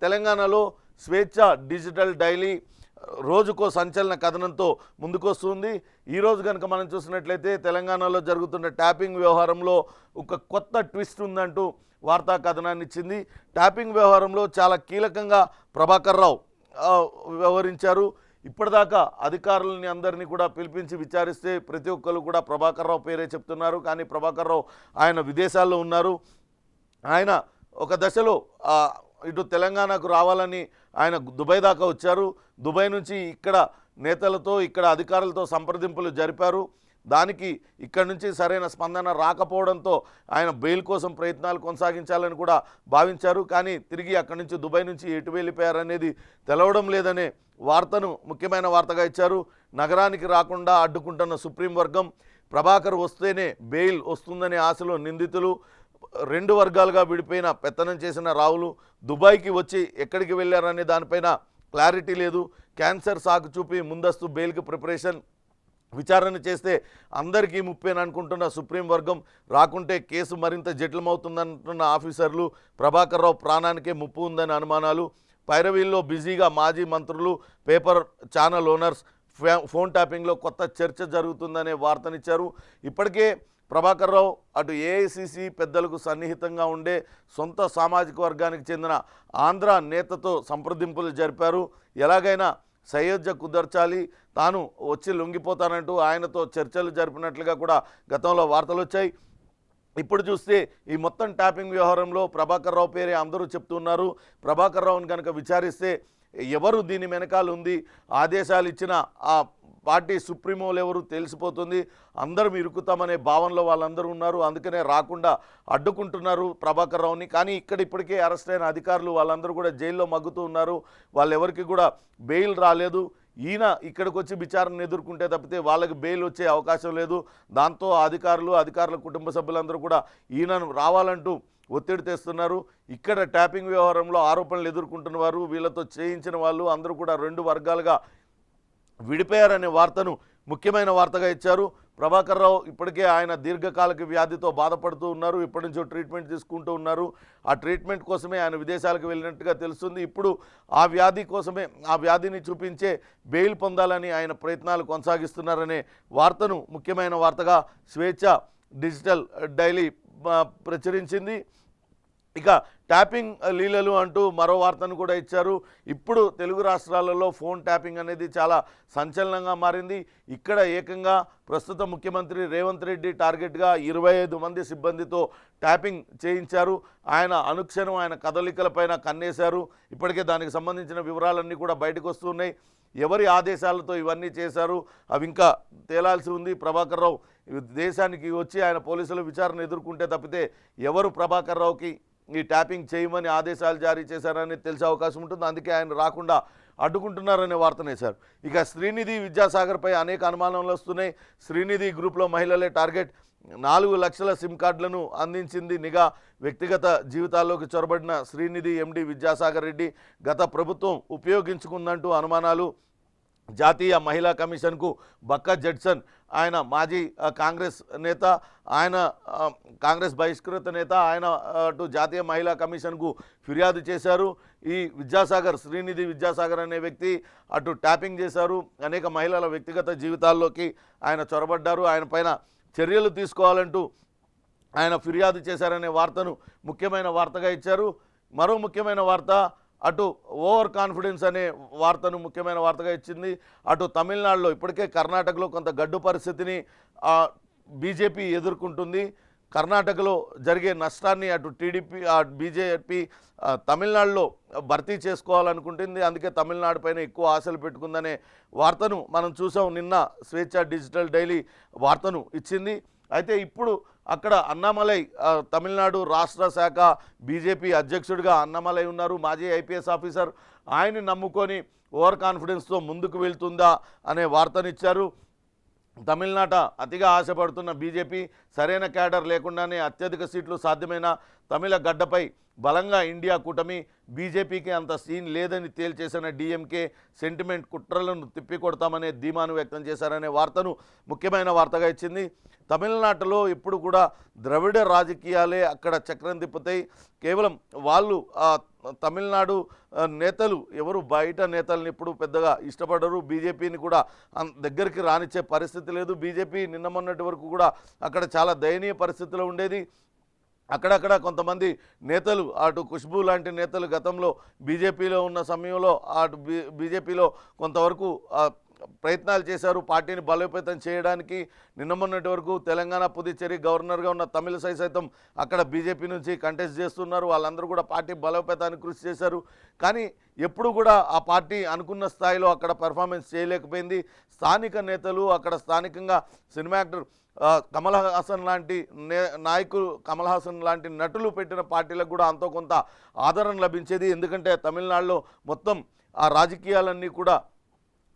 తెలంగాణలో స్వేచ్ఛ digital daily రోజుకో సంచలన కథనంతో ముందుకొస్తుంది. ఈరోజు కనుక మనం చూసినట్లయితే తెలంగాణలో జరుగుతున్న ట్యాపింగ్ వ్యవహారంలో ఒక కొత్త ట్విస్ట్ ఉందంటూ వార్తా కథనాన్ని ఇచ్చింది. ట్యాపింగ్ వ్యవహారంలో చాలా కీలకంగా ప్రభాకర్ రావు వ్యవహరించారు. ఇప్పటిదాకా అధికారులని అందరినీ కూడా పిలిపించి విచారిస్తే ప్రతి ఒక్కరు కూడా ప్రభాకర్ రావు పేరే చెప్తున్నారు. కానీ ప్రభాకర్ రావు ఆయన విదేశాల్లో ఉన్నారు. ఆయన ఒక దశలో ఇటు తెలంగాణకు రావాలని ఆయన దుబాయ్ దాకా వచ్చారు. దుబాయ్ నుంచి ఇక్కడ నేతలతో ఇక్కడ అధికారులతో సంప్రదింపులు జరిపారు. దానికి ఇక్కడ నుంచి సరైన స్పందన రాకపోవడంతో ఆయన బెయిల్ కోసం ప్రయత్నాలు కొనసాగించాలని కూడా భావించారు. కానీ తిరిగి అక్కడి నుంచి దుబాయ్ నుంచి ఎటు వెళ్ళిపోయారనేది తెలవడం లేదనే వార్తను ముఖ్యమైన వార్తగా ఇచ్చారు. నగరానికి రాకుండా అడ్డుకుంటున్న సుప్రీం వర్గం, ప్రభాకర్ వస్తేనే బెయిల్ వస్తుందనే ఆశలో నిందితులు, రెండు వర్గాలుగా విడిపోయిన పెత్తనం చేసిన రావులు, దుబాయ్కి వచ్చి ఎక్కడికి వెళ్ళారనే దానిపైన క్లారిటీ లేదు, క్యాన్సర్ సాకు చూపి ముందస్తు బెయిల్కి ప్రిపరేషన్, విచారణ చేస్తే అందరికీ ముప్పేననుకుంటున్న సుప్రీం వర్గం, రాకుంటే కేసు మరింత జటిలమవుతుందంటున్న ఆఫీసర్లు, ప్రభాకర్ రావు ప్రాణానికే ముప్పు ఉందని అనుమానాలు, పైరవీల్లో బిజీగా మాజీ మంత్రులు, పేపర్ ఛానల్ ఓనర్స్, ఫోన్ ట్యాపింగ్లో కొత్త చర్చ జరుగుతుందనే వార్తనిచ్చారు. ఇప్పటికే ప్రభాకర్ రావు అటు ఏఐసిసి పెద్దలకు సన్నిహితంగా ఉండే సొంత సామాజిక వర్గానికి చెందిన ఆంధ్ర నేతతో సంప్రదింపులు జరిపారు. ఎలాగైనా సయోధ్య కుదర్చాలి, తాను వచ్చి లొంగిపోతానంటూ ఆయనతో చర్చలు జరిపినట్లుగా కూడా గతంలో వార్తలు వచ్చాయి. ఇప్పుడు చూస్తే ఈ మొత్తం ట్యాపింగ్ వ్యవహారంలో ప్రభాకర్ రావు పేరే అందరూ చెప్తున్నారు. ప్రభాకర్ రావుని కనుక విచారిస్తే ఎవరు దీని వెనకాల ఉంది, ఆదేశాలు ఇచ్చిన ఆ పార్టీ సుప్రీమోలు ఎవరు తెలిసిపోతుంది. అందరం ఇరుకుతామనే భావనలో వాళ్ళందరూ ఉన్నారు. అందుకనే రాకుండా అడ్డుకుంటున్నారు ప్రభాకర్ రావుని. కానీ ఇప్పటికే అరెస్ట్ అయిన అధికారులు వాళ్ళందరూ కూడా జైల్లో మగ్గుతూ ఉన్నారు. వాళ్ళెవరికి కూడా బెయిల్ రాలేదు. ఈయన ఇక్కడికి వచ్చి విచారణ ఎదుర్కొంటే తప్పితే వాళ్ళకి బెయిల్ వచ్చే అవకాశం లేదు. దాంతో అధికారుల కుటుంబ సభ్యులందరూ కూడా ఈయనను రావాలంటూ ఒత్తిడి తెస్తున్నారు. ఇక్కడ ట్యాపింగ్ వ్యవహారంలో ఆరోపణలు ఎదుర్కొంటున్న వారు, వీళ్ళతో చేయించిన వాళ్ళు అందరూ కూడా రెండు వర్గాలుగా విడిపోయారనే వార్తను ముఖ్యమైన వార్తగా ఇచ్చారు. ప్రభాకర్ రావు ఇప్పటికే ఆయన దీర్ఘకాలిక వ్యాధితో బాధపడుతూ ఉన్నారు. ఇప్పటి నుంచో ట్రీట్మెంట్ తీసుకుంటూ ఉన్నారు. ఆ ట్రీట్మెంట్ కోసమే ఆయన విదేశాలకు వెళ్ళినట్టుగా తెలుస్తుంది. ఇప్పుడు ఆ వ్యాధిని చూపించే బెయిల్ పొందాలని ఆయన ప్రయత్నాలు కొనసాగిస్తున్నారనే వార్తను ముఖ్యమైన వార్తగా స్వేచ్ఛ డిజిటల్ డైలీ ప్రచురించింది. ఇక ట్యాపింగ్ లీలలు అంటూ మరో వార్తను కూడా ఇచ్చారు. ఇప్పుడు తెలుగు రాష్ట్రాలలో ఫోన్ ట్యాపింగ్ అనేది చాలా సంచలనంగా మారింది. ఇక్కడ ఏకంగా ప్రస్తుత ముఖ్యమంత్రి రేవంత్ రెడ్డి టార్గెట్గా 25 మంది సిబ్బందితో ట్యాపింగ్ చేయించారు. ఆయన అనుక్షణం ఆయన కదలికలపైన కన్నేశారు. ఇప్పటికే దానికి సంబంధించిన వివరాలన్నీ కూడా బయటకు వస్తున్నాయి. ఎవరి ఆదేశాలతో ఇవన్నీ చేశారు అవి ఇంకా తేలాల్సి ఉంది. ప్రభాకర్ రావు దేశానికి వచ్చి ఆయన పోలీసుల విచారణ ఎదుర్కొంటే తప్పితే ఎవరు ప్రభాకర్ రావుకి ఈ ట్యాపింగ్ చేయమని ఆదేశాలు జారీ చేశారని తెలిసే అవకాశం ఉంటుంది. అందుకే ఆయన రాకుండా అడ్డుకుంటున్నారనే వార్తనేశారు. ఇక శ్రీనిధి విద్యాసాగర్పై అనేక అనుమానాలు వస్తున్నాయి. శ్రీనిధి గ్రూప్లో మహిళలే టార్గెట్. 4 లక్షల సిమ్ కార్డులను అందించింది నిఘా. వ్యక్తిగత జీవితాల్లోకి చొరబడిన శ్రీనిధి ఎండి విద్యాసాగర్ రెడ్డి గత ప్రభుత్వం ఉపయోగించుకుందంటూ అనుమానాలు. జాతీయ మహిళా కమిషన్కు బక్క జడ్సన్, ఆయన మాజీ కాంగ్రెస్ నేత, ఆయన కాంగ్రెస్ బహిష్కృత నేత, ఆయన అటు జాతీయ మహిళా కమిషన్కు ఫిర్యాదు చేశారు. ఈ శ్రీనిధి విద్యాసాగర్ అనే వ్యక్తి అటు ట్యాపింగ్ చేశారు. అనేక మహిళల వ్యక్తిగత జీవితాల్లోకి ఆయన చొరబడ్డారు. ఆయన పైన చర్యలు తీసుకోవాలంటూ ఆయన ఫిర్యాదు చేశారనే వార్తను ముఖ్యమైన వార్తగా ఇచ్చారు. మరో ముఖ్యమైన వార్త అటు ఓవర్ కాన్ఫిడెన్స్ అనే వార్తను ముఖ్యమైన వార్తగా ఇచ్చింది. అటు తమిళనాడులో ఇప్పటికే కర్ణాటకలో కొంత గడ్డు పరిస్థితిని బీజేపీ ఎదుర్కొంటుంది. కర్ణాటకలో జరిగే నష్టాన్ని అటు బీజేపీ తమిళనాడులో భర్తీ చేసుకోవాలనుకుంటుంది. అందుకే తమిళనాడు పైన ఎక్కువ ఆశలు పెట్టుకుందనే వార్తను మనం చూసాం. నిన్న స్వేచ్ఛ డిజిటల్ డైలీ వార్తను ఇచ్చింది. అయితే ఇప్పుడు అక్కడ అన్నామలై తమిళనాడు రాష్ట్ర శాఖ బీజేపీ అధ్యక్షుడిగా అన్నామలై ఉన్నారు. మాజీ ఐపీఎస్ ఆఫీసర్. ఆయన్ని నమ్ముకొని ఓవర్ కాన్ఫిడెన్స్తో ముందుకు వెళ్తుందా అనే వార్తనిచ్చారు. తమిళనాట అతిగా ఆశపడుతున్న బీజేపీ సరైన క్యాడర్ లేకుండానే అత్యధిక సీట్లు సాధ్యమైన తమిళ గడ్డపై బలంగా ఇండియా కూటమి, బీజేపీకి అంత సీన్ లేదని తేల్చేసిన డీఎంకే సెంటిమెంట్ కుట్రలను తిప్పికొడతామనే ధీమాను వ్యక్తం చేశారనే వార్తను ముఖ్యమైన వార్తగా ఇచ్చింది. తమిళనాడులో ఇప్పుడు కూడా ద్రవిడ రాజకీయాలే అక్కడ చక్రం తిప్పుతాయి. కేవలం వాళ్ళు తమిళనాడు నేతలు ఎవరు బయట నేతల్ని ఇప్పుడు పెద్దగా ఇష్టపడరు, బీజేపీని కూడా దగ్గరికి రానిచ్చే పరిస్థితి లేదు. బీజేపీ నిన్న మొన్నటి వరకు కూడా అక్కడ చాలా దయనీయ పరిస్థితిలో ఉండేది. అక్కడక్కడ కొంతమంది నేతలు అటు ఖుష్బూ లాంటి నేతలు గతంలో బీజేపీలో ఉన్న సమయంలో అటు బీజేపీలో కొంతవరకు ప్రయత్నాలు చేశారు పార్టీని బలోపేతం చేయడానికి. నిన్న మొన్నటి వరకు తెలంగాణ పుదుచ్చేరి గవర్నర్గా ఉన్న తమిళసై సైతం అక్కడ బీజేపీ నుంచి కంటెస్ట్ చేస్తున్నారు. వాళ్ళందరూ కూడా పార్టీ బలోపేతానికి కృషి చేశారు. కానీ ఎప్పుడు కూడా ఆ పార్టీ అనుకున్న స్థాయిలో అక్కడ పెర్ఫార్మెన్స్ చేయలేకపోయింది. స్థానిక నేతలు అక్కడ స్థానికంగా సినిమా యాక్టర్ కమల్ హాసన్ లాంటి నాయకులు, కమల్ హాసన్ లాంటి నటులు పెట్టిన పార్టీలకు కూడా అంతో కొంత ఆదరణ లభించేది. ఎందుకంటే తమిళనాడులో మొత్తం ఆ రాజకీయాలన్నీ కూడా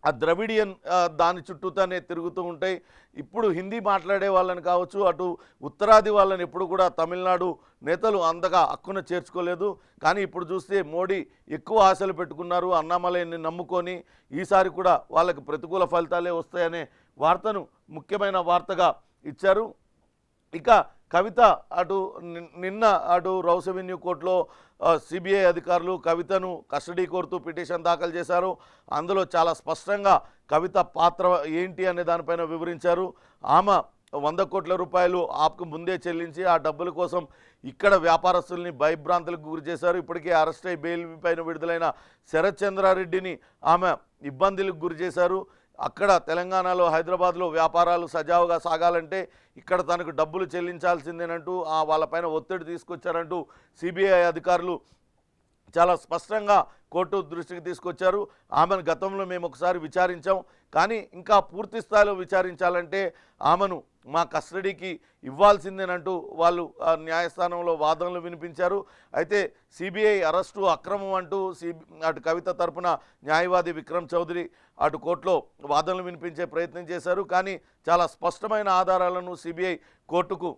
ఆ ద్రవిడియన్ దాని చుట్టూతానే తిరుగుతూ ఉంటాయి. ఇప్పుడు హిందీ మాట్లాడే వాళ్ళని కావచ్చు, అటు ఉత్తరాది వాళ్ళని ఎప్పుడు కూడా తమిళనాడు నేతలు అంతగా హక్కున చేర్చుకోలేదు. కానీ ఇప్పుడు చూస్తే మోడీ ఎక్కువ ఆశలు పెట్టుకున్నారు అన్నామలైని నమ్ముకొని. ఈసారి కూడా వాళ్ళకి ప్రతికూల ఫలితాలే వస్తాయనే వార్తను ముఖ్యమైన వార్తగా ఇచ్చారు. ఇక కవిత అటు నిన్న అటు రౌస్ అవెన్యూ కోర్టులో సిబిఐ అధికారులు కవితను కస్టడీ కోరుతూ పిటిషన్ దాఖలు చేశారు. అందులో చాలా స్పష్టంగా కవిత పాత్ర ఏంటి అనే దానిపైన వివరించారు. ఆమె 100 కోట్ల రూపాయలు ఆప్కు ముందే చెల్లించి ఆ డబ్బుల కోసం ఇక్కడ వ్యాపారస్తుల్ని భయభ్రాంతులకు గురి చేశారు. ఇప్పటికే అరెస్ట్ అయి బెయిల్ పైన విడుదలైన శరత్ చంద్రారెడ్డిని ఆమె ఇబ్బందులకు గురి చేశారు. అక్కడ తెలంగాణలో హైదరాబాద్లో వ్యాపారాలు సజావుగా సాగాలంటే ఇక్కడ తనకు డబ్బులు చెల్లించాల్సిందేనంటూ వాళ్ళపైన ఒత్తిడి తీసుకొచ్చారంటూ సిబిఐ అధికారులు చాలా స్పష్టంగా కోర్టు దృష్టికి తీసుకొచ్చారు. ఆమెను గతంలో మేము ఒకసారి విచారించాం, కానీ ఇంకా పూర్తి స్థాయిలో విచారించాలంటే ఆమెను మా కస్టడీకి ఇవ్వాల్సిందేనంటూ వాళ్ళు న్యాయస్థానంలో వాదనలు వినిపించారు. అయితే సిబిఐ అరెస్టు అక్రమం అంటూ అటు కవిత తరపున న్యాయవాది విక్రమ్ చౌదరి అటు కోర్టులో వాదనలు వినిపించే ప్రయత్నం చేశారు. కానీ చాలా స్పష్టమైన ఆధారాలను సిబిఐ కోర్టుకు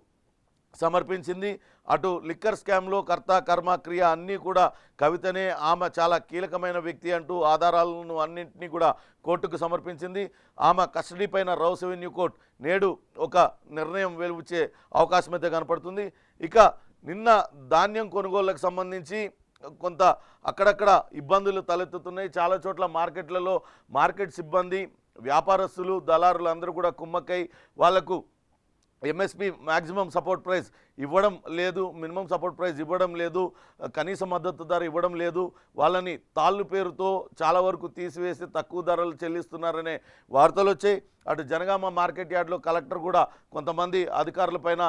సమర్పించింది. అటు లిక్కర్ స్కామ్లో కర్త కర్మ క్రియ అన్నీ కూడా కవితనే, ఆమె చాలా కీలకమైన వ్యక్తి అంటూ ఆధారాలను అన్నింటినీ కూడా కోర్టుకు సమర్పించింది. ఆమె కస్టడీ పైన రౌస్ అవెన్యూ కోర్టు నేడు ఒక నిర్ణయం వెలువచ్చే అవకాశం అయితే కనపడుతుంది. ఇక నిన్న ధాన్యం కొనుగోళ్లకు సంబంధించి కొంత అక్కడక్కడ ఇబ్బందులు తలెత్తుతున్నాయి. చాలా చోట్ల మార్కెట్లలో మార్కెట్ సిబ్బంది, వ్యాపారస్తులు, దళారులు అందరూ కూడా కుమ్మక్కై వాళ్లకు ఎంఎస్పి మ్యాక్సిమం సపోర్ట్ ప్రైస్ ఇవ్వడం లేదు, మినిమం సపోర్ట్ ప్రైస్ ఇవ్వడం లేదు, కనీస మద్దతు ధర ఇవ్వడం లేదు. వాళ్ళని తాళ్ళు పేరుతో చాలా వరకు తీసివేసి తక్కువ ధరలు చెల్లిస్తున్నారనే వార్తలు వచ్చాయి. అటు జనగామ మార్కెట్ యార్డ్లో కలెక్టర్ కూడా కొంతమంది అధికారులపైన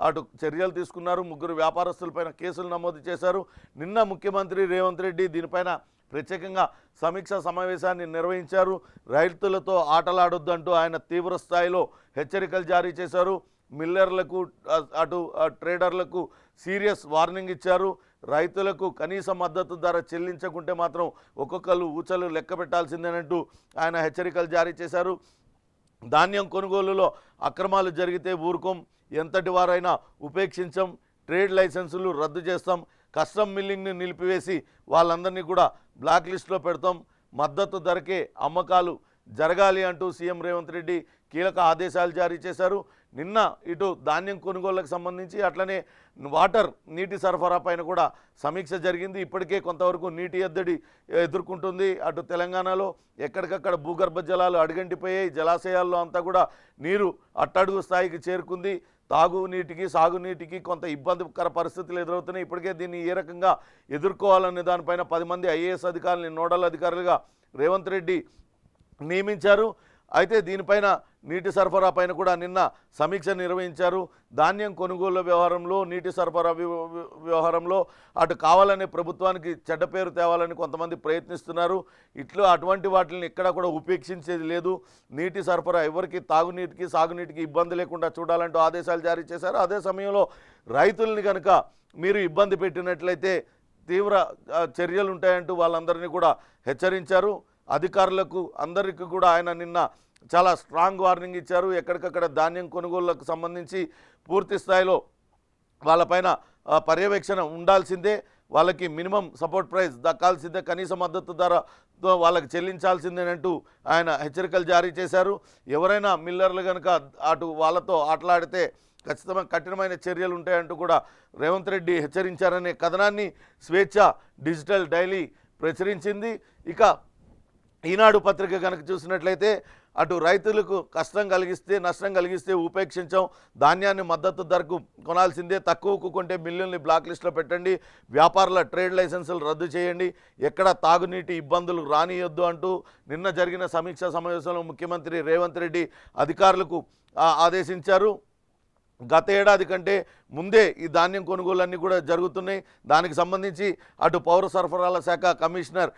అటు చర్యలు తీసుకున్నారు. 3 వ్యాపారస్తులపైన కేసులు నమోదు చేశారు. నిన్న ముఖ్యమంత్రి రేవంత్ రెడ్డి దీనిపైన ప్రత్యేకంగా సమీక్షా సమావేశాన్ని నిర్వహించారు. రైతులతో ఆటలాడొద్దంటూ ఆయన తీవ్ర స్థాయిలో హెచ్చరికలు జారీ చేశారు. మిల్లర్లకు అటు ట్రేడర్లకు సీరియస్ వార్నింగ్ ఇచ్చారు. రైతులకు కనీస మద్దతు ధర చెల్లించకుంటే మాత్రం ఒక్కొక్కరు ఊచలు లెక్క పెట్టాల్సిందేనంటూ ఆయన హెచ్చరికలు జారీ చేశారు. ధాన్యం కొనుగోలులో అక్రమాలు జరిగితే ఊరుకోం, ఎంతటి వారైనా ఉపేక్షించం, ట్రేడ్ లైసెన్సులు రద్దు చేస్తాం, కస్టమ్ మిల్లింగ్ని నిలిపివేసి వాళ్ళందరినీ కూడా బ్లాక్ లిస్టులో పెడతాం, మద్దతు ధరకే అమ్మకాలు జరగాలి అంటూ సీఎం రేవంత్ రెడ్డి కీలక ఆదేశాలు జారీ చేశారు. నిన్న ఇటు ధాన్యం కొనుగోళ్లకు సంబంధించి అట్లనే వాటర్ నీటి సరఫరా పైన కూడా సమీక్ష జరిగింది. ఇప్పటికే కొంతవరకు నీటి ఎద్దడి ఎదుర్కొంటుంది. అటు తెలంగాణలో ఎక్కడికక్కడ భూగర్భ జలాలు అడుగంటిపోయాయి. జలాశయాల్లో అంతా కూడా నీరు అట్టడుగు స్థాయికి చేరుకుంది. తాగునీటికి సాగునీటికి కొంత ఇబ్బందికర పరిస్థితులు ఎదురవుతున్నాయి. ఇప్పటికే దీన్ని ఏ రకంగా ఎదుర్కోవాలనే దానిపైన 10 మంది ఐఏఎస్ అధికారులని నోడల్ అధికారులుగా రేవంత్ రెడ్డి నియమించారు. అయితే దీనిపైన నీటి సరఫరా పైన కూడా నిన్న సమీక్ష నిర్వహించారు. ధాన్యం కొనుగోలు వ్యవహారంలో, నీటి సరఫరా వ్యవహారంలో అటు కావాలనే ప్రభుత్వానికి చెడ్డ పేరు తేవాలని కొంతమంది ప్రయత్నిస్తున్నారు. అటువంటి వాటిని ఎక్కడ కూడా ఉపేక్షించేది లేదు. నీటి సరఫరా ఎవరికి తాగునీటికి సాగునీటికి ఇబ్బంది లేకుండా చూడాలంటూ ఆదేశాలు జారీ చేశారు. అదే సమయంలో రైతుల్ని కనుక మీరు ఇబ్బంది పెట్టినట్లయితే తీవ్ర చర్యలు ఉంటాయంటూ వాళ్ళందరినీ కూడా హెచ్చరించారు. అధికారులకు అందరికీ కూడా ఆయన నిన్న చాలా స్ట్రాంగ్ వార్నింగ్ ఇచ్చారు. ఎక్కడికక్కడ ధాన్యం కొనుగోళ్లకు సంబంధించి పూర్తి స్థాయిలో వాళ్ళపైన పర్యవేక్షణ ఉండాల్సిందే, వాళ్ళకి మినిమం సపోర్ట్ ప్రైస్ దక్కాల్సిందే, కనీస మద్దతు ధరతో వాళ్ళకి చెల్లించాల్సిందేనంటూ ఆయన హెచ్చరికలు జారీ చేశారు. ఎవరైనా మిల్లర్లు కనుక అటు వాళ్ళతో ఆటలాడితే ఖచ్చితంగా కఠినమైన చర్యలు ఉంటాయంటూ కూడా రేవంత్ రెడ్డి హెచ్చరించారనే కథనాన్ని స్వేచ్ఛ డిజిటల్ డైలీ ప్రచురించింది. ఇక ఈనాడు పత్రిక కనుక చూసినట్లయితే అటు రైతులకు కష్టం కలిగిస్తే నష్టం కలిగిస్తే ఉపేక్షించాం, ధాన్యాన్ని మద్దతు ధరకు కొనాల్సిందే, తక్కువకు కొంటే మిల్లుల్ని బ్లాక్ లిస్టులో పెట్టండి, వ్యాపారుల ట్రేడ్ లైసెన్సులు రద్దు చేయండి, ఎక్కడ తాగునీటి ఇబ్బందులు రానియొద్దు అంటూ నిన్న జరిగిన సమీక్షా సమావేశంలో ముఖ్యమంత్రి రేవంత్ రెడ్డి అధికారులకు ఆదేశించారు. గత ఏడాది కంటే ముందే ఈ ధాన్యం కొనుగోలన్నీ కూడా జరుగుతున్నాయి. దానికి సంబంధించి అటు పౌర సరఫరాల శాఖ commissioner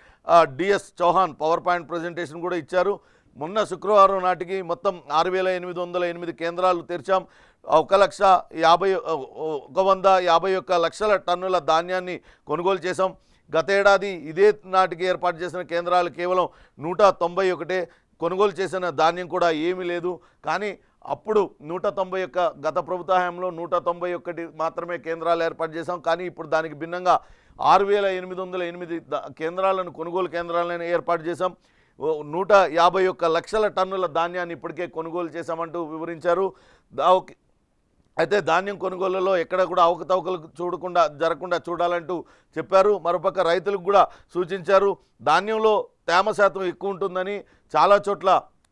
DS Chauhan power point presentation కూడా ఇచ్చారు. మొన్న శుక్రవారం నాటికి మొత్తం 6,808 కేంద్రాలు తెరిచాం. 1,51 లక్షల టన్నుల ధాన్యాన్ని కొనుగోలు చేశాం. గత ఏడాది ఇదే నాటికి ఏర్పాటు చేసిన కేంద్రాలు కేవలం 191. కొనుగోలు చేసిన ధాన్యం కూడా ఏమీ లేదు. కానీ అప్పుడు 191 గత ప్రభుత్వ హయాంలో 191 మాత్రమే కేంద్రాలు ఏర్పాటు చేశాం. కానీ ఇప్పుడు దానికి భిన్నంగా 6,808 కేంద్రాలను కొనుగోలు కేంద్రాలను ఏర్పాటు చేశాం. 151 లక్షల టన్నుల ధాన్యాన్ని ఇప్పటికే కొనుగోలు చేశామంటూ వివరించారు. అయితే ధాన్యం కొనుగోలులో ఎక్కడ కూడా అవకతవకలు జరగకుండా చూడాలంటూ చెప్పారు. మరోపక్క రైతులకు కూడా సూచించారు. ధాన్యంలో తేమ శాతం ఎక్కువ ఉంటుందని చాలా చోట్ల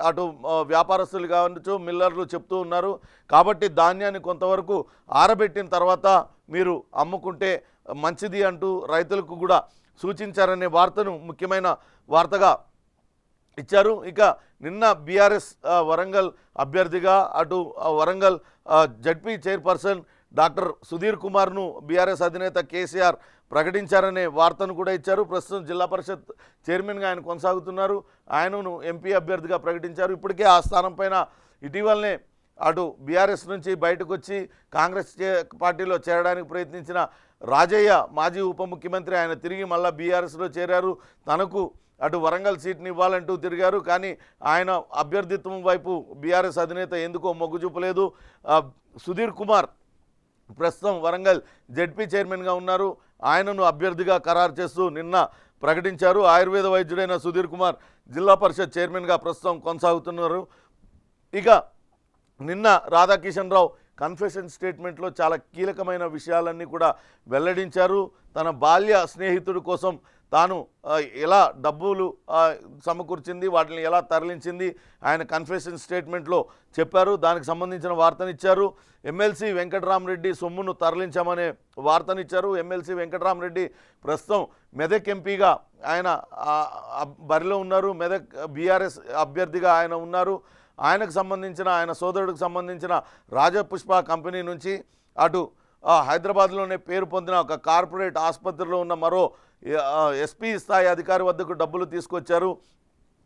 అటు వ్యాపారస్తులు కావచ్చు మిల్లర్లు చెప్తూ ఉన్నారు. కాబట్టి ధాన్యాన్ని కొంతవరకు ఆరబెట్టిన తర్వాత మీరు అమ్ముకుంటే మంచిది అంటూ రైతులకు కూడా సూచించారనే వార్తను ముఖ్యమైన వార్తగా ఇచ్చారు. ఇక నిన్న బీఆర్ఎస్ వరంగల్ అభ్యర్థిగా అటు Warangal ZP chairperson doctor Sudheer కుమార్ను బీఆర్ఎస్ అధినేత కేసీఆర్ ప్రకటించారనే వార్తను కూడా ఇచ్చారు. ప్రస్తుతం జిల్లా పరిషత్ చైర్మన్గా ఆయన కొనసాగుతున్నారు. ఆయనను ఎంపీ అభ్యర్థిగా ప్రకటించారు. ఇప్పటికే ఆ స్థానం పైన ఇటీవలనే అటు బీఆర్ఎస్ నుంచి బయటకు వచ్చి కాంగ్రెస్ పార్టీలో చేరడానికి ప్రయత్నించిన రాజయ్య మాజీ ఉప ముఖ్యమంత్రి ఆయన తిరిగి మళ్ళీ బీఆర్ఎస్లో చేరారు. తనకు అటు వరంగల్ సీట్ని ఇవ్వాలంటూ తిరిగారు. కానీ ఆయన అభ్యర్థిత్వం వైపు బీఆర్ఎస్ అధినేత ఎందుకో మొగ్గు చూపలేదు. సుధీర్ కుమార్ ప్రస్తుతం వరంగల్ జడ్పీ చైర్మన్గా ఉన్నారు. ఆయనను అభ్యర్థిగా ఖరారు చేస్తూ నిన్న ప్రకటించారు. ఆయుర్వేద వైద్యుడైన సుధీర్ కుమార్ జిల్లా పరిషత్ చైర్మన్గా ప్రస్తుతం కొనసాగుతున్నారు. ఇక నిన్న రాధాకిషన్ రావు కన్ఫెషన్ స్టేట్మెంట్లో చాలా కీలకమైన విషయాలన్నీ కూడా వెల్లడించారు. తన బాల్య స్నేహితుడి కోసం తాను ఎలా డబ్బులు సమకూర్చింది, వాటిని ఎలా తరలించింది ఆయన కన్ఫెషన్ స్టేట్మెంట్లో చెప్పారు. దానికి సంబంధించిన వార్తనిచ్చారు. ఎమ్మెల్సీ వెంకటరామరెడ్డి సొమ్మును తరలించామనే వార్తనిచ్చారు. ఎమ్మెల్సీ వెంకటరామరెడ్డి ప్రస్తుతం మెదక్ ఎంపీగా ఆయన బరిలో ఉన్నారు. మెదక్ బీఆర్ఎస్ అభ్యర్థిగా ఆయన ఉన్నారు. ఆయనకు సంబంధించిన ఆయన సోదరుడికి సంబంధించిన రాజపుష్ప కంపెనీ నుంచి అటు హైదరాబాద్లోనే పేరు పొందిన ఒక కార్పొరేట్ ఆసుపత్రిలో ఉన్న మరో ఎస్పీ స్థాయి అధికారి వద్దకు డబ్బులు తీసుకొచ్చారు.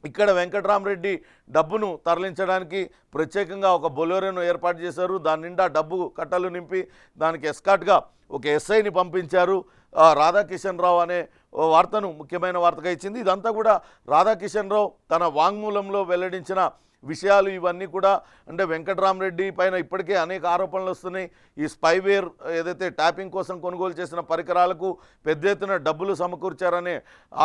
ఇక్కడ వెంకటరామరెడ్డి డబ్బును తరలించడానికి ప్రత్యేకంగా ఒక బొలెరోను ఏర్పాటు చేశారు. దాని నిండా డబ్బు కట్టలు నింపి దానికి ఎస్కాట్గా ఒక ఎస్ఐని పంపించారు. రాధాకిషన్ రావు అనే వార్తను ముఖ్యమైన వార్తగా ఇచ్చింది. ఇదంతా కూడా రాధాకిషన్ రావు తన వాంగ్మూలంలో వెల్లడించిన విషయాలు ఇవన్నీ కూడా. అంటే వెంకటరామరెడ్డి పైన ఇప్పటికే అనేక ఆరోపణలు వస్తున్నాయి. ఈ స్పైవేర్ ఏదైతే ట్యాపింగ్ కోసం కొనుగోలు చేసిన పరికరాలకు పెద్ద ఎత్తున డబ్బులు సమకూర్చారనే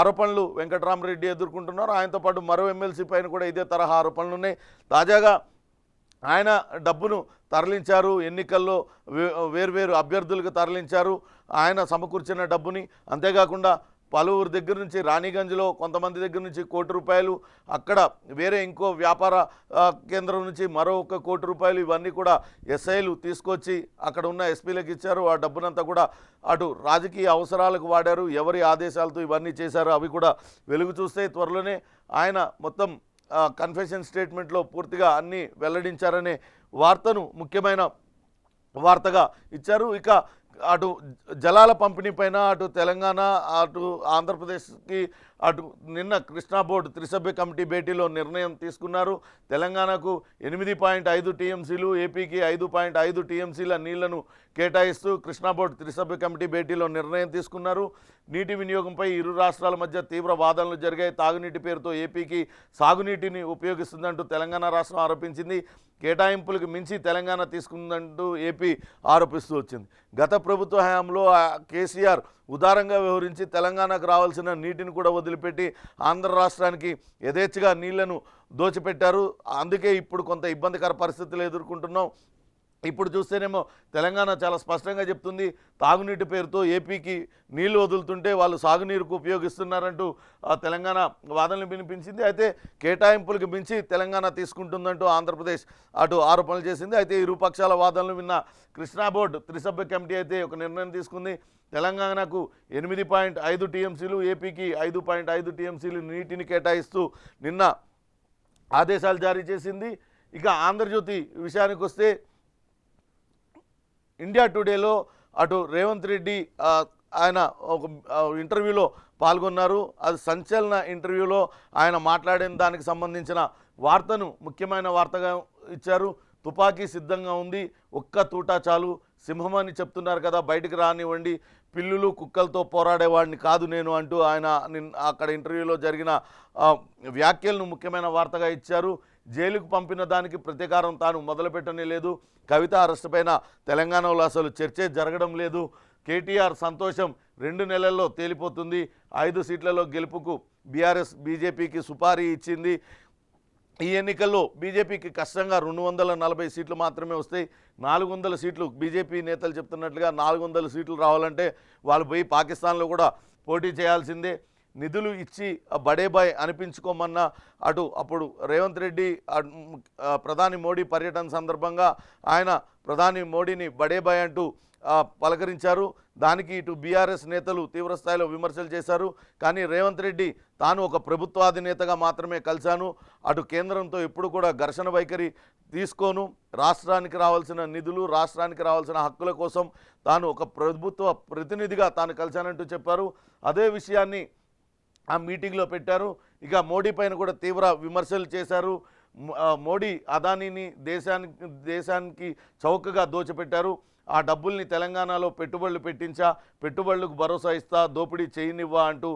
ఆరోపణలు వెంకటరామరెడ్డి ఎదుర్కొంటున్నారు. ఆయనతో పాటు మరో ఎమ్మెల్సీ పైన కూడా ఇదే తరహా ఆరోపణలు ఉన్నాయి. తాజాగా ఆయన డబ్బును తరలించారు. ఎన్నికల్లో వేర్వేరు అభ్యర్థులకు తరలించారు ఆయన సమకూర్చిన డబ్బుని. అంతేకాకుండా పలువురు దగ్గర నుంచి రాణిగంజ్లో కొంతమంది దగ్గర నుంచి ₹1,00,00,000, అక్కడ వేరే ఇంకో వ్యాపార కేంద్రం నుంచి మరో ₹1,00,00,000, ఇవన్నీ కూడా ఎస్ఐలు తీసుకొచ్చి అక్కడ ఉన్న ఎస్పీలకు ఇచ్చారు. ఆ డబ్బునంతా కూడా అటు రాజకీయ అవసరాలకు వాడారు. ఎవరి ఆదేశాలతో ఇవన్నీ చేశారో అవి కూడా వెలుగు చూస్తే త్వరలోనే ఆయన మొత్తం కన్ఫెషన్ స్టేట్మెంట్లో పూర్తిగా అన్నీ వెల్లడించారనే వార్తను ముఖ్యమైన వార్తగా ఇచ్చారు. ఇక అటు జలాల పంపిణీ పైన అటు తెలంగాణ అటు ఆంధ్రప్రదేశ్కి అటు నిన్న కృష్ణా బోర్డు త్రిసభ్య కమిటీ భేటీలో నిర్ణయం తీసుకున్నారు. తెలంగాణకు 8.5 టీఎంసీలు, ఏపీకి 5.5 టీఎంసీల నీళ్లను కేటాయిస్తూ కృష్ణా బోర్డు త్రిసభ్య కమిటీ భేటీలో నిర్ణయం తీసుకున్నారు. నీటి వినియోగంపై ఇరు రాష్ట్రాల మధ్య తీవ్ర వాదనలు జరిగాయి. తాగునీటి పేరుతో ఏపీకి సాగునీటిని ఉపయోగిస్తుందంటూ తెలంగాణ రాష్ట్రం ఆరోపించింది. కేటాయింపులకు మించి తెలంగాణ తీసుకుందంటూ ఏపీ ఆరోపిస్తూ వచ్చింది. గత ప్రభుత్వ హయాంలో కేసీఆర్ ఉదారంగా వ్యవహరించి తెలంగాణకు రావాల్సిన నీటిని కూడా వదిలిపెట్టి ఆంధ్ర రాష్ట్రానికి యథేచ్ఛగా నీళ్లను దోచిపెట్టారు. అందుకే ఇప్పుడు కొంత ఇబ్బందికర పరిస్థితులు ఎదుర్కొంటున్నాం. ఇప్పుడు చూస్తేనేమో తెలంగాణ చాలా స్పష్టంగా చెప్తుంది, తాగునీటి పేరుతో ఏపీకి నీళ్లు వదులుతుంటే వాళ్ళు సాగునీరుకు ఉపయోగిస్తున్నారంటూ తెలంగాణ వాదనలు వినిపించింది. అయితే కేటాయింపులకు మించి తెలంగాణ తీసుకుంటుందంటూ ఆంధ్రప్రదేశ్ అటు ఆరోపణలు చేసింది. అయితే ఇరుపక్షాల వాదనలు విన్న కృష్ణా బోర్డు త్రిసభ్య కమిటీ అయితే ఒక నిర్ణయం తీసుకుంది. తెలంగాణకు 8.5 టీఎంసీలు, ఏపీకి 5.5 టీఎంసీలు నీటిని కేటాయిస్తూ నిన్న ఆదేశాలు జారీ చేసింది. ఇక ఆంధ్రజ్యోతి విషయానికి వస్తే ఇండియా టుడేలో అటు రేవంత్ రెడ్డి ఆయన ఒక ఇంటర్వ్యూలో పాల్గొన్నారు. అది సంచలన ఇంటర్వ్యూలో ఆయన మాట్లాడిన దానికి సంబంధించిన వార్తను ముఖ్యమైన వార్తగా ఇచ్చారు. తుపాకీ సిద్ధంగా ఉంది, ఒక్క తూటా చాలు, సింహం అని చెప్తున్నారు కదా, బయటికి రానివ్వండి, పిల్లులు కుక్కలతో పోరాడేవాడిని కాదు నేను అంటూ ఆయన అక్కడ ఇంటర్వ్యూలో జరిగిన వ్యాఖ్యలను ముఖ్యమైన వార్తగా ఇచ్చారు. జైలుకు పంపిన దానికి ప్రతీకారం తాను మొదలుపెట్టనే లేదు, కవిత అరెస్టు పైన తెలంగాణలో అసలు చర్చే జరగడం లేదు, కేటీఆర్ సంతోషం 2 నెలల్లో తేలిపోతుంది, 5 సీట్లలో గెలుపుకు బీఆర్ఎస్ బీజేపీకి సుపారీ ఇచ్చింది, ఈ ఎన్నికల్లో బీజేపీకి కష్టంగా 240 సీట్లు మాత్రమే వస్తాయి, 400 సీట్లు బీజేపీ నేతలు చెప్తున్నట్లుగా 400 సీట్లు రావాలంటే వాళ్ళు పోయి పాకిస్తాన్లో కూడా పోటీ చేయాల్సిందే, నిధులు ఇచ్చి బడేబాయ్ అనిపించుకోమన్న అప్పుడు రేవంత్ రెడ్డి ప్రధాని మోడీ పర్యటన సందర్భంగా ఆయన ప్రధాని మోడీని బడేబాయ్ అంటూ పలకరించారు. దానికి ఇటు బీఆర్ఎస్ నేతలు తీవ్రస్థాయిలో విమర్శలు చేశారు. కానీ రేవంత్ రెడ్డి తాను ఒక ప్రభుత్వాధినేతగా మాత్రమే కలిశాను, అటు కేంద్రంతో ఎప్పుడు కూడా ఘర్షణ వైఖరి తీసుకోను, రాష్ట్రానికి రావాల్సిన నిధులు, రాష్ట్రానికి రావాల్సిన హక్కుల కోసం తాను ఒక ప్రభుత్వ ప్రతినిధిగా తాను కలిశానంటూ చెప్పారు. అదే విషయాన్ని ఆ మీటింగ్లో పెట్టారు. ఇక మోడీ పైన కూడా తీవ్ర విమర్శలు చేశారు. మోడీ అదానీని దేశానికి చౌకగా దోచిపెట్టారు, ఆ డబ్బుల్ని తెలంగాణలో పెట్టుబడులు పెట్టించా, పెట్టుబడులకు భరోసా ఇస్తా, దోపిడీ చేయనివ్వా అంటూ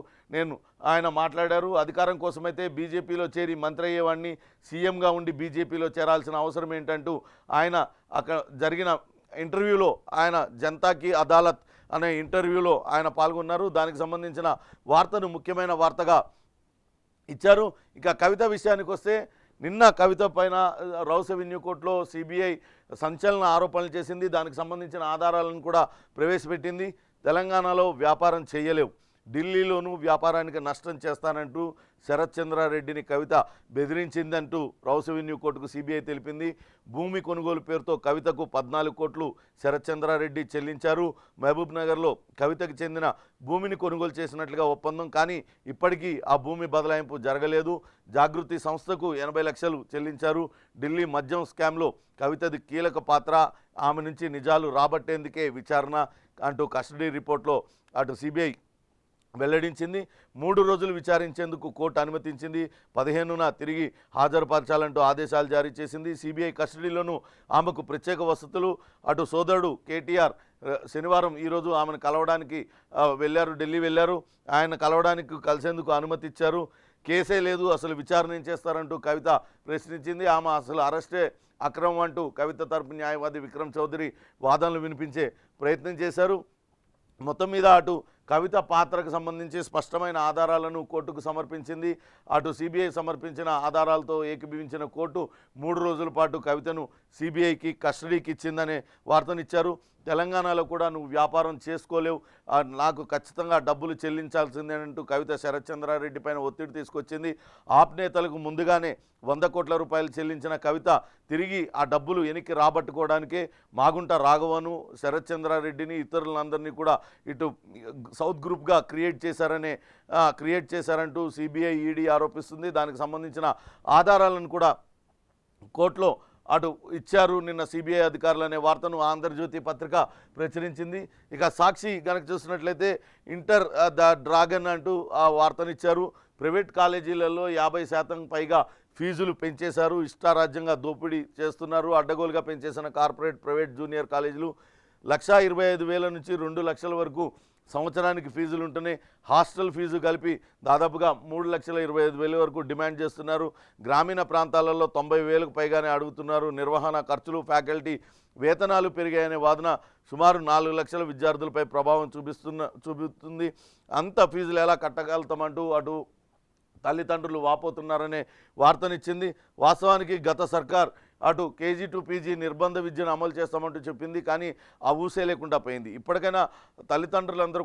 ఆయన మాట్లాడారు. అధికారం కోసమైతే బీజేపీలో చేరి మంత్రి అయ్యేవాడిని, సీఎంగా ఉండి బీజేపీలో చేరాల్సిన అవసరం ఏంటంటూ ఆయన అక్కడ జరిగిన ఇంటర్వ్యూలో ఆయన జనతాకి అదాలత్ అనే ఇంటర్వ్యూలో ఆయన పాల్గొన్నారు. దానికి సంబంధించిన వార్తను ముఖ్యమైన వార్తగా ఇచ్చారు. ఇక కవిత విషయానికి వస్తే నిన్న కవిత పైన రౌస్ అవెన్యూ కోర్టులో సిబిఐ సంచలన ఆరోపణలు చేసింది. దానికి సంబంధించిన ఆధారాలను కూడా ప్రవేశపెట్టింది. తెలంగాణలో వ్యాపారం చేయలేవు, ఢిల్లీలోనూ వ్యాపారానికి నష్టం చేస్తానంటూ శరత్ చంద్రారెడ్డిని కవిత బెదిరించిందంటూ రౌస్ అవెన్యూ కోర్టుకు సిబిఐ తెలిపింది. భూమి కొనుగోలు పేరుతో కవితకు 14 కోట్లు శరత్ చంద్రారెడ్డి చెల్లించారు. మహబూబ్ నగర్లో కవితకు చెందిన భూమిని కొనుగోలు చేసినట్లుగా ఒప్పందం, కానీ ఇప్పటికీ ఆ భూమి బదలాయింపు జరగలేదు. జాగృతి సంస్థకు 80 లక్షలు చెల్లించారు. ఢిల్లీ మద్యం స్కామ్లో కవితది కీలక పాత్ర, ఆమె నుంచి నిజాలు రాబట్టేందుకే విచారణ అంటూ కస్టడీ రిపోర్ట్లో అటు సిబిఐ వెల్లడించింది. 3 రోజులు విచారించేందుకు కోర్టు అనుమతించింది. 15న తిరిగి హాజరుపరచాలంటూ ఆదేశాలు జారీ చేసింది. సిబిఐ కస్టడీలోనూ ఆమెకు ప్రత్యేక వసతులు. అటు సోదరుడు కేటీఆర్ శనివారం ఈరోజు ఆమెను కలవడానికి ఢిల్లీ వెళ్ళారు. ఆయన కలిసేందుకు అనుమతి ఇచ్చారు. కేసే లేదు, అసలు విచారణ ఏం చేస్తారంటూ కవిత ప్రశ్నించింది. ఆమె అసలు అరెస్టే అక్రమం అంటూ కవిత తరపు న్యాయవాది విక్రమ్ చౌదరి వాదనలు వినిపించే ప్రయత్నం చేశారు. మొత్తం మీద అటు కవిత పాత్రకు సంబంధించి స్పష్టమైన ఆధారాలను కోర్టుకు సమర్పించింది. అటు సిబిఐ సమర్పించిన ఆధారాలతో ఏకీభవించిన కోర్టు 3 రోజుల పాటు కవితను సిబిఐకి కస్టడీకి ఇచ్చిందనే వార్తనిచ్చారు. తెలంగాణలో కూడా నువ్వు వ్యాపారం చేసుకోలేవు, నాకు ఖచ్చితంగా డబ్బులు చెల్లించాల్సిందేనంటూ కవిత శరత్ చంద్రారెడ్డి పైన ఒత్తిడి తీసుకొచ్చింది. ఆప్ నేతలకు ముందుగానే 100 కోట్ల రూపాయలు చెల్లించిన కవిత తిరిగి ఆ డబ్బులు వెనక్కి రాబట్టుకోవడానికే మాగుంట రాఘవను, శరత్ చంద్రారెడ్డిని, ఇతరులందరినీ కూడా ఇటు సౌత్ గ్రూప్గా క్రియేట్ చేశారంటూ సిబిఐ ఈడీ ఆరోపిస్తుంది. దానికి సంబంధించిన ఆధారాలను కూడా కోర్టులో అటు ఇచ్చారు నిన్న సిబిఐ అధికారులు అనే వార్తను ఆంధ్రజ్యోతి పత్రిక ప్రచురించింది. ఇక సాక్షి కనుక చూసినట్లయితే ఇంటర్ ద డ్రాగన్ అంటూ ఆ వార్తనిచ్చారు. ప్రైవేట్ కాలేజీలలో 50% పైగా ఫీజులు పెంచేశారు, ఇష్టారాజ్యంగా దోపిడీ చేస్తున్నారు. అడ్డగోలుగా పెంచేసిన కార్పొరేట్ ప్రైవేట్ జూనియర్ కాలేజీలు 1,25,000 నుంచి 2 లక్షల వరకు సంవత్సరానికి ఫీజులు ఉంటున్నాయి. హాస్టల్ ఫీజు కలిపి దాదాపుగా 3,25,000 వరకు డిమాండ్ చేస్తున్నారు. గ్రామీణ ప్రాంతాలలో 90,000కు పైగానే అడుగుతున్నారు. నిర్వహణ ఖర్చులు, ఫ్యాకల్టీ వేతనాలు పెరిగాయనే వాదన సుమారు 4 లక్షల విద్యార్థులపై ప్రభావం చూపుతుంది. అంత ఫీజులు ఎలా కట్టగలుగుతామంటూ అటు తల్లిదండ్రులు వాపోతున్నారనే వార్తనిచ్చింది. వాస్తవానికి గత సర్కార్ అటు కేజీ టు పీజీ నిర్బంధ విద్యను అమలు చేస్తామంటూ చెప్పింది, కానీ ఆ ఊసే లేకుండా పోయింది. ఇప్పటికైనా తల్లిదండ్రులందరూ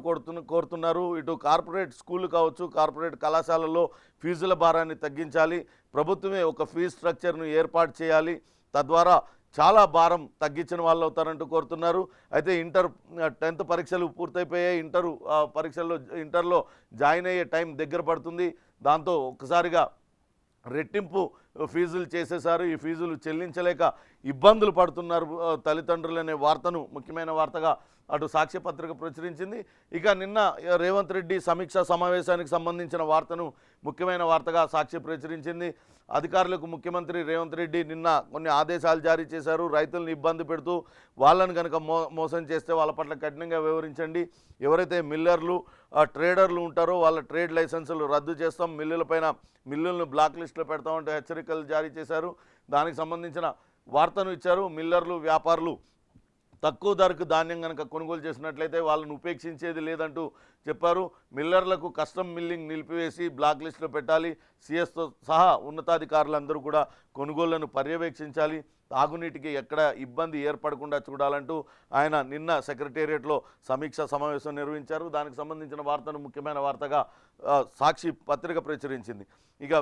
కోరుతున్నారు, ఇటు కార్పొరేట్ స్కూళ్ళు కావచ్చు, కార్పొరేట్ కళాశాలల్లో ఫీజుల భారాన్ని తగ్గించాలి, ప్రభుత్వమే ఒక ఫీజు స్ట్రక్చర్ను ఏర్పాటు చేయాలి, తద్వారా చాలా భారం తగ్గించిన వాళ్ళు అవుతారంటూ కోరుతున్నారు. అయితే 10th పరీక్షలు పూర్తయిపోయాయి. ఇంటర్లో జాయిన్ అయ్యే టైం దగ్గర పడుతుంది. దాంతో ఒక్కసారిగా రెట్టింపు ఫీజులు చేసేశారు. ఈ ఫీజులు చెల్లించలేక ఇబ్బందులు పడుతున్నారు తల్లిదండ్రులు అనే వార్తను ముఖ్యమైన వార్తగా అటు సాక్షి పత్రిక ప్రచురించింది. ఇక నిన్న రేవంత్ రెడ్డి సమీక్షా సమావేశానికి సంబంధించిన వార్తను ముఖ్యమైన వార్తగా సాక్షి ప్రచురించింది. అధికారులకు ముఖ్యమంత్రి రేవంత్ రెడ్డి నిన్న కొన్ని ఆదేశాలు జారీ చేశారు. రైతులను ఇబ్బంది పెడుతూ వాళ్ళని కనుక మోసం చేస్తే వాళ్ళ పట్ల కఠినంగా వ్యవహరించండి, ఎవరైతే మిల్లర్లు ట్రేడర్లు ఉంటారో వాళ్ళ ట్రేడ్ లైసెన్సులు రద్దు చేస్తాం, మిల్లులను బ్లాక్ లిస్టులో పెడతామంటే హెచ్చరికలు జారీ చేశారు. దానికి సంబంధించిన వార్తను ఇచ్చారు. మిల్లర్లు వ్యాపారులు తక్కువ ధరకు ధాన్యం కనుక కొనుగోలు చేసినట్లయితే వాళ్ళను ఉపేక్షించేది లేదంటూ చెప్పారు. మిల్లర్లకు కస్టమ్ మిల్లింగ్ నిలిపివేసి బ్లాక్ లిస్టులో పెట్టాలి, సిఎస్తో సహా ఉన్నతాధికారులందరూ కూడా కొనుగోళ్లను పర్యవేక్షించాలి, తాగునీటికి ఎక్కడ ఇబ్బంది ఏర్పడకుండా చూడాలంటూ ఆయన నిన్న సెక్రటేరియట్లో సమీక్షా సమావేశం నిర్వహించారు. దానికి సంబంధించిన వార్తను ముఖ్యమైన వార్తగా సాక్షి పత్రిక ప్రచురించింది. ఇక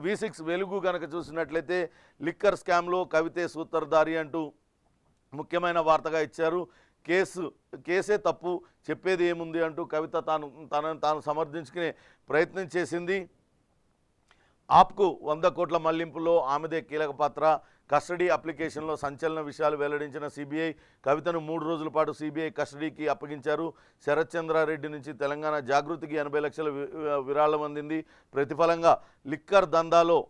V6 వెలుగు కనుక చూసినట్లయితే లిక్కర్ స్కామ్లో కవితే సూత్రధారి అంటూ ముఖ్యమైన వార్తగా ఇచ్చారు. కేసే తప్పు, చెప్పేది ఏముంది అంటూ కవిత తాను సమర్థించుకునే ప్రయత్నం చేసింది. ఆప్కు 100 కోట్ల మళ్లింపులో ఆమెదే కీలక పాత్ర, కస్టడీ అప్లికేషన్లో సంచలన విషయాలు వెల్లడించిన సిబిఐ కవితను 3 రోజుల పాటు సిబిఐ కస్టడీకి అప్పగించారు. శరత్ చంద్రారెడ్డి నుంచి తెలంగాణ జాగృతికి 80 లక్షల విరాళం అందింది. ప్రతిఫలంగా లిక్కర్ దందాలో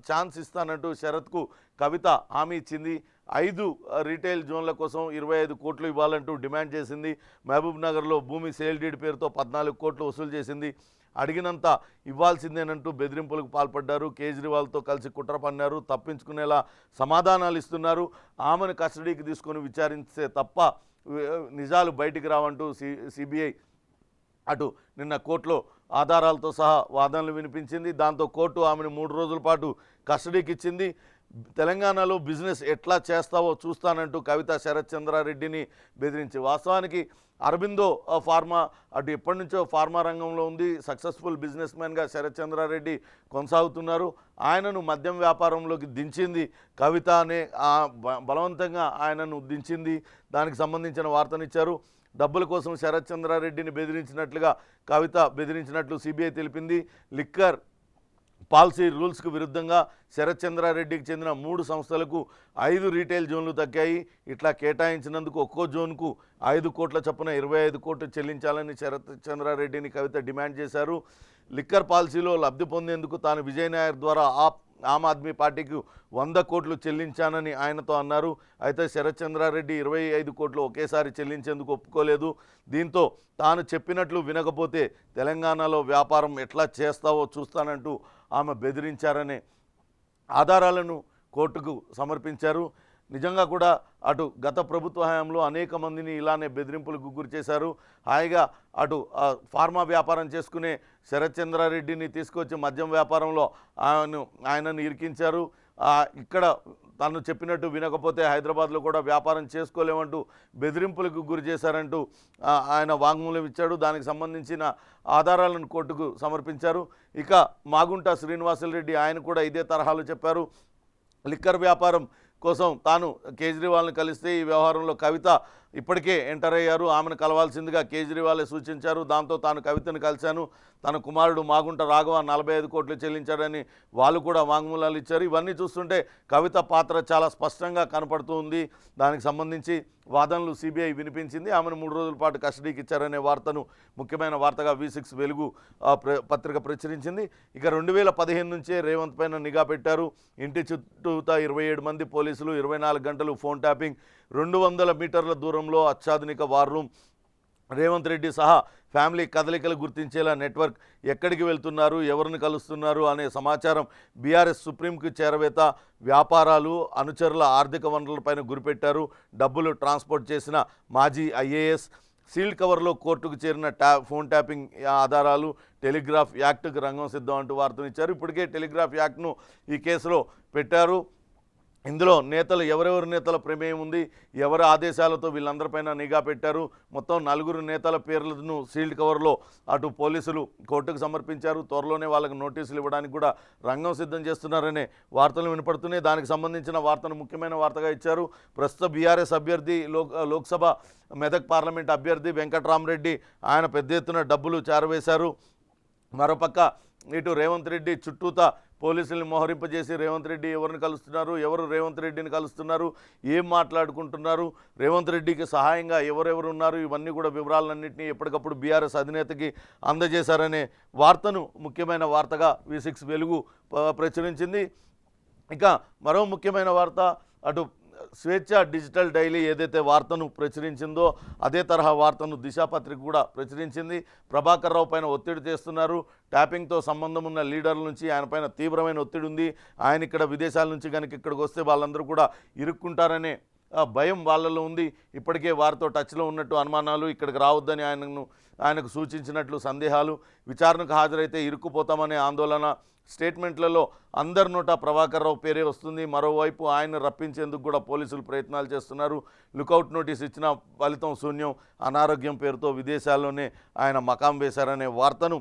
ఛాన్స్ ఇస్తానంటూ శరత్కు కవిత హామీ ఇచ్చింది. 5 రీటైల్ జోన్ల కోసం 25 కోట్లు ఇవ్వాలంటూ డిమాండ్ చేసింది. మహబూబ్ నగర్లో భూమి సేల్ డీడ్ పేరుతో 14 కోట్లు వసూలు చేసింది. అడిగినంత ఇవ్వాల్సిందేనంటూ బెదిరింపులకు పాల్పడ్డారు. కేజ్రీవాల్తో కలిసి కుట్ర పన్నారు, తప్పించుకునేలా సమాధానాలు ఇస్తున్నారు. ఆమెను కస్టడీకి తీసుకొని విచారిస్తే తప్ప నిజాలు బయటికి రావంటూ సిబిఐ అటు నిన్న కోర్టులో ఆధారాలతో సహా వాదనలు వినిపించింది. దాంతో కోర్టు ఆమెను 3 రోజుల పాటు కస్టడీకి ఇచ్చింది. తెలంగాణలో బిజినెస్ ఎట్లా చేస్తావో చూస్తానంటూ కవిత శరత్ చంద్రారెడ్డిని బెదిరించి, వాస్తవానికి అరబిందో ఫార్మా అటు ఎప్పటి నుంచో ఫార్మా రంగంలో ఉంది. సక్సెస్ఫుల్ బిజినెస్ మ్యాన్గా శరత్ చంద్రారెడ్డి కొనసాగుతున్నారు. ఆయనను మద్యం వ్యాపారంలోకి దించింది కవిత అనే బలవంతంగా ఆయనను దించింది. దానికి సంబంధించిన వార్తనిచ్చారు. డబ్బుల కోసం శరత్ చంద్రారెడ్డిని బెదిరించినట్లుగా కవిత బెదిరించినట్లు సిబిఐ తెలిపింది. లిక్కర్ పాలసీ రూల్స్కు విరుద్ధంగా శరత్ చంద్రారెడ్డికి చెందిన 3 సంస్థలకు 5 రీటైల్ జోన్లు తగ్గాయి. ఇట్లా కేటాయించినందుకు ఒక్కో జోన్కు 5 కోట్ల చొప్పున 25 కోట్లు చెల్లించాలని శరత్ చంద్రారెడ్డిని కవిత డిమాండ్ చేశారు. లిక్కర్ పాలసీలో లబ్ధి పొందేందుకు తాను విజయ్ నాయర్ ద్వారా ఆమ్ ఆద్మీ పార్టీకి 100 కోట్లు చెల్లించానని ఆయనతో అన్నారు. అయితే శరత్ చంద్రారెడ్డి 25 కోట్లు ఒకేసారి చెల్లించేందుకు ఒప్పుకోలేదు. దీంతో తాను చెప్పినట్లు వినకపోతే తెలంగాణలో వ్యాపారం ఎట్లా చేస్తావో చూస్తానంటూ ఆమె బెదిరించారనే ఆధారాలను కోర్టుకు సమర్పించారు. నిజంగా కూడా అటు గత ప్రభుత్వ హయాంలో అనేక మందిని ఇలానే బెదిరింపులకు గురి చేశారు. హాయిగా అటు ఫార్మా వ్యాపారం చేసుకునే శరత్ చంద్రారెడ్డిని తీసుకొచ్చి మద్యం వ్యాపారంలో ఆయనను ఇరికించారు. ఇక్కడ తను చెప్పినట్టు వినకపోతే హైదరాబాద్లో కూడా వ్యాపారం చేసుకోలేమంటూ బెదిరింపులకు గురి చేశారంటూ ఆయన వాంగ్మూలం ఇచ్చాడు. దానికి సంబంధించిన ఆధారాలను కోర్టుకు సమర్పించారు. ఇక మాగుంట శ్రీనివాసులరెడ్డి ఆయన కూడా ఇదే తరహాలో చెప్పారు. లిక్కర్ వ్యాపారం కోసం తాను కేజ్రీవాల్ని కలిస్తే ఈ వ్యవహారంలో కవిత ఇప్పటికే ఎంటర్ అయ్యారు, ఆమెను కలవాల్సిందిగా కేజ్రీవాలే సూచించారు. దాంతో తాను కవితను కలిశాను, తన కుమారుడు మాగుంట రాఘవ 45 కోట్లు చెల్లించాడని వాళ్ళు కూడా వాంగ్మూలాలు ఇచ్చారు. ఇవన్నీ చూస్తుంటే కవిత పాత్ర చాలా స్పష్టంగా కనపడుతూ ఉంది. దానికి సంబంధించి వాదనలు సిబిఐ వినిపించింది. ఆమెను 3 రోజుల పాటు కస్టడీకి ఇచ్చారనే వార్తను ముఖ్యమైన వార్తగా V6 వెలుగు పత్రిక ప్రచురించింది. ఇక 2015 నుంచే రేవంత్ పైన నిఘా పెట్టారు. ఇంటి చుట్టూతా 27 మంది పోలీసులు, 24 గంటలు ఫోన్ ట్యాపింగ్, 200 మీటర్ల దూరంలో అత్యాధునిక వార్ రూమ్, రేవంత్ రెడ్డి సహా ఫ్యామిలీ కదలికలు గుర్తించేలా నెట్వర్క్, ఎక్కడికి వెళ్తున్నారు, ఎవరిని కలుస్తున్నారు అనే సమాచారం బీఆర్ఎస్ సుప్రీంకు చేరవేత, వ్యాపారాలు, అనుచరుల ఆర్థిక వనరులపైన గురిపెట్టారు. డబ్బులు ట్రాన్స్పోర్ట్ చేసిన మాజీ IAS, సీల్డ్ కవర్లో కోర్టుకు చేరిన ఫోన్ ట్యాపింగ్ ఆధారాలు, టెలిగ్రాఫ్ యాక్ట్కు రంగం సిద్ధం అంటూ వార్తనిచ్చారు. ఇప్పటికే టెలిగ్రాఫ్ యాక్ట్ను ఈ కేసులో పెట్టారు. ఇందులో నేతలు ఎవరెవరి నేతల ప్రమేయం ఉంది, ఎవరి ఆదేశాలతో వీళ్ళందరిపైన నిఘా పెట్టారు, మొత్తం 4 నేతల పేర్లను సీల్డ్ కవర్లో అటు పోలీసులు కోర్టుకు సమర్పించారు. త్వరలోనే వాళ్ళకి నోటీసులు ఇవ్వడానికి కూడా రంగం సిద్ధం చేస్తున్నారనే వార్తలు వినపడుతున్నాయి. దానికి సంబంధించిన వార్తను ముఖ్యమైన వార్తగా ఇచ్చారు. ప్రస్తుత బీఆర్ఎస్ అభ్యర్థి లోక్సభ మెదక్ పార్లమెంట్ అభ్యర్థి వెంకట్రామరెడ్డి ఆయన పెద్ద ఎత్తున డబ్బులు చేరవేశారు. మరోపక్క ఇటు రేవంత్ రెడ్డి చుట్టూతా పోలీసుల్ని మోహరింపజేసి రేవంత్ రెడ్డి ఎవరిని కలుస్తున్నారు, ఎవరు రేవంత్ రెడ్డిని కలుస్తున్నారు, ఏం మాట్లాడుకుంటున్నారు, రేవంత్ రెడ్డికి సహాయంగా ఎవరెవరు ఉన్నారు, ఇవన్నీ కూడా వివరాలన్నింటినీ ఎప్పటికప్పుడు బీఆర్ఎస్ అధినేతకి అందజేశారనే వార్తను ముఖ్యమైన వార్తగా V6 వెలుగు ప్రచురించింది. ఇక మరో ముఖ్యమైన వార్త అటు స్వేచ్ఛ డిజిటల్ డైలీ ఏదైతే వార్తను ప్రచురించిందో అదే తరహా వార్తను దిశా పత్రిక కూడా ప్రచురించింది. ప్రభాకర్ రావు పైన ఒత్తిడి చేస్తున్నారు. ట్యాపింగ్తో సంబంధం ఉన్న లీడర్ల నుంచి ఆయన పైన తీవ్రమైన ఒత్తిడి ఉంది. ఆయన ఇక్కడ విదేశాల నుంచి కనుక ఇక్కడికి వస్తే వాళ్ళందరూ కూడా ఇరుక్కుంటారనే భయం వాళ్ళలో ఉంది. ఇప్పటికే వారితో టచ్లో ఉన్నట్టు అనుమానాలు, ఇక్కడికి రావద్దని ఆయనకు సూచించినట్లు సందేహాలు, విచారణకు హాజరైతే ఇరుక్కుపోతామనే ఆందోళన. స్టేట్మెంట్లలో అందరి నోట ప్రభాకర్ రావు పేరే వస్తుంది. మరోవైపు ఆయన రప్పించేందుకు కూడా పోలీసులు ప్రయత్నాలు చేస్తున్నారు. లుకౌట్ నోటీస్ ఇచ్చిన ఫలితం శూన్యం, అనారోగ్యం పేరుతో విదేశాల్లోనే ఆయన మకాం వేశారనే వార్తను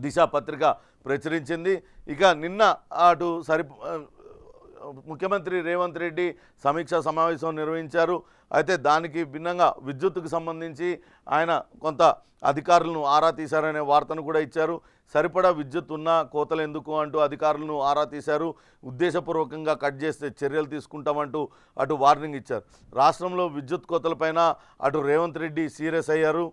దిశా పత్రిక ప్రచురించింది. ఇక నిన్న అటు ముఖ్యమంత్రి రేవంత్ రెడ్డి సమీక్షా సమావేశం నిర్వహించారు. అయితే దానికి భిన్నంగా విద్యుత్తుకు సంబంధించి ఆయన కొంత అధికారులను ఆరా తీశారనే వార్తను కూడా ఇచ్చారు. సరిపడా విద్యుత్ ఉన్నా కోతలు ఎందుకు అంటూ అధికారులను ఆరా తీశారు. ఉద్దేశపూర్వకంగా కట్ చేస్తే చర్యలు తీసుకుంటామంటూ అటు వార్నింగ్ ఇచ్చారు. రాష్ట్రంలో విద్యుత్ కోతలపైన అటు రేవంత్ రెడ్డి సీరియస్ అయ్యారు.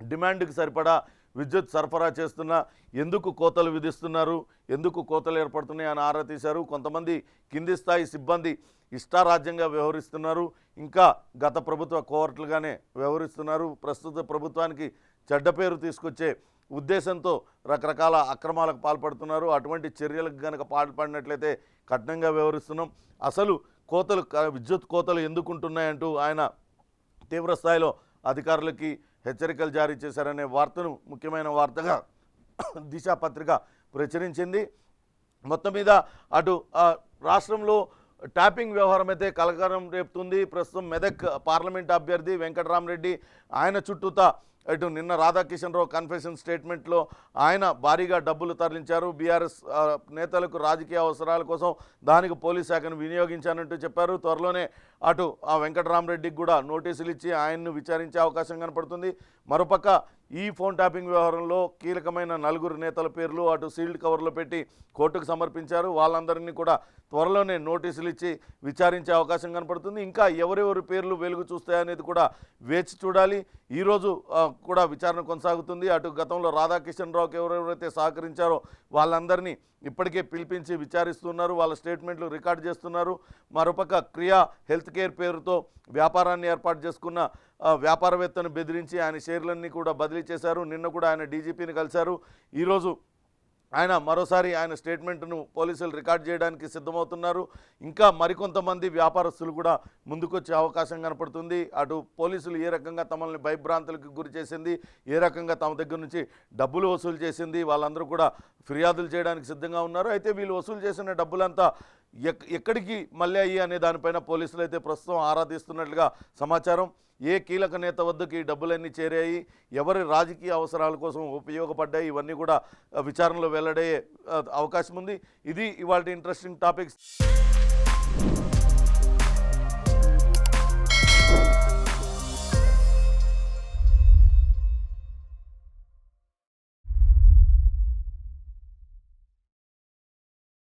డిమాండ్కి సరిపడా విద్యుత్ సరఫరా చేస్తున్నా ఎందుకు కోతలు విధిస్తున్నారు, ఎందుకు కోతలు ఏర్పడుతున్నాయి అని ఆరా తీశారు. కొంతమంది కింది స్థాయి సిబ్బంది ఇష్టారాజ్యంగా వ్యవహరిస్తున్నారు, ఇంకా గత ప్రభుత్వ కోవర్ట్లుగానే వ్యవహరిస్తున్నారు. ప్రస్తుత ప్రభుత్వానికి చెడ్డ పేరు తీసుకొచ్చే ఉద్దేశంతో రకరకాల అక్రమాలకు పాల్పడుతున్నారు. అటువంటి చర్యలకు కనుక పాల్పడినట్లయితే కఠినంగా వ్యవహరిస్తున్నాం. అసలు విద్యుత్ కోతలు ఎందుకుంటున్నాయంటూ ఆయన తీవ్రస్థాయిలో అధికారులకి హెచ్చరికలు జారీ చేశారనే వార్తను ముఖ్యమైన వార్తగా దిశా పత్రిక ప్రచురించింది. మొత్తం మీద అటు రాష్ట్రంలో ట్యాపింగ్ వ్యవహారం అయితే కలకలం రేపుతుంది. ప్రస్తుతం మెదక్ పార్లమెంట్ అభ్యర్థి వెంకట్రామరెడ్డి ఆయన చుట్టూతా ఇటు నిన్న రాధాకిషన్ రావు కన్ఫెషన్ స్టేట్మెంట్లో ఆయన భారీగా డబ్బులు తరలించారు. బీఆర్ఎస్ నేతలకు రాజకీయ అవసరాల కోసం దానికి పోలీస్ శాఖను వినియోగించానంటూ చెప్పారు. త్వరలోనే అటు ఆ వెంకట్రామరెడ్డికి కూడా నోటీసులు ఇచ్చి ఆయన్ను విచారించే అవకాశం కనపడుతుంది. మరోపక్క ఈ ఫోన్ ట్యాపింగ్ వ్యవహారంలో కీలకమైన 4 నేతల పేర్లు అటు సీల్డ్ కవర్లో పెట్టి కోర్టుకు సమర్పించారు. వాళ్ళందరినీ కూడా త్వరలోనే నోటీసులు ఇచ్చి విచారించే అవకాశం కనపడుతుంది. ఇంకా ఎవరెవరి పేర్లు వెలుగు చూస్తాయనేది కూడా వేచి చూడాలి. ఈరోజు కూడా విచారణ కొనసాగుతుంది. అటు గతంలో రాధాకిషన్ రావుకి ఎవరెవరైతే సహకరించారో వాళ్ళందరినీ ఇప్పటికే పిలిపించి విచారిస్తున్నారు. వాళ్ళ స్టేట్మెంట్లు రికార్డ్ చేస్తున్నారు. మరోపక్క క్రియా హెల్త్ కేర్ పేరుతో వ్యాపారాన్ని ఏర్పాటు చేసుకున్న వ్యాపారవేత్తను బెదిరించి ఆయన షేర్లన్నీ కూడా బదిలీ చేశారు. నిన్న కూడా ఆయన డీజీపీని కలిశారు. ఈరోజు ఆయన మరోసారి ఆయన స్టేట్మెంట్ను పోలీసులు రికార్డ్ చేయడానికి సిద్ధమవుతున్నారు. ఇంకా మరికొంతమంది వ్యాపారస్తులు కూడా ముందుకొచ్చే అవకాశం కనపడుతుంది. అటు పోలీసులు ఏ రకంగా తమల్ని భయభ్రాంతులకు గురి చేసింది, ఏ రకంగా తమ దగ్గర నుంచి డబ్బులు వసూలు చేసింది, వాళ్ళందరూ కూడా ఫిర్యాదులు చేయడానికి సిద్ధంగా ఉన్నారు. అయితే వీళ్ళు వసూలు చేసిన డబ్బులంతా ఎక్కడికి మళ్ళీ అయ్యి అనే దానిపైన పోలీసులు అయితే ప్రస్తుతం ఆరా తీస్తున్నట్లుగా సమాచారం. ఏ కీలక నేత వద్దకు ఈ డబ్బులన్నీ చేరాయి, ఎవరి రాజకీయ అవసరాల కోసం ఉపయోగపడ్డాయి, ఇవన్నీ కూడా విచారణలో వెల్లడయ్యే అవకాశం ఉంది. ఇది ఇవాళ ఇంట్రెస్టింగ్ టాపిక్స్.